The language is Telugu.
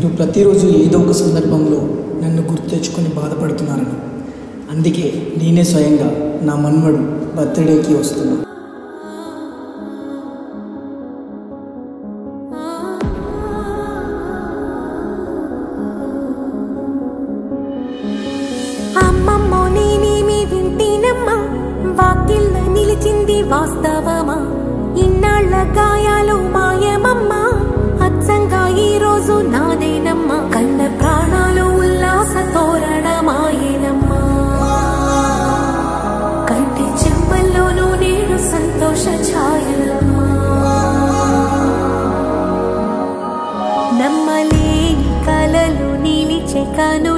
మీరు ప్రతిరోజు ఏదో ఒక సందర్భంలో నన్ను గుర్తు తెచ్చుకొని బాధపడుతున్నారని. అందుకే నేనే స్వయంగా నా మన్మడు బర్త్డేకి వస్తున్నా. అమ్మమ్మో నేనేమి వింటేనమ్మా, వాకిళ్ళ నిలిచింది వాస్తవమా, ఇన్నాళ్ల గాయాలు మాయమమ్మా, అచ్చంగా ఈ రోజు నాదేనమ్మా, కన్న ప్రాణాలు ఉల్లాస తోరణమాయేనమ్మా, కంటి చెమ్మల్లోనూ నేను సంతోష ఛాయలమ్మా, నమ్మలేని కలలు నిలిచె కను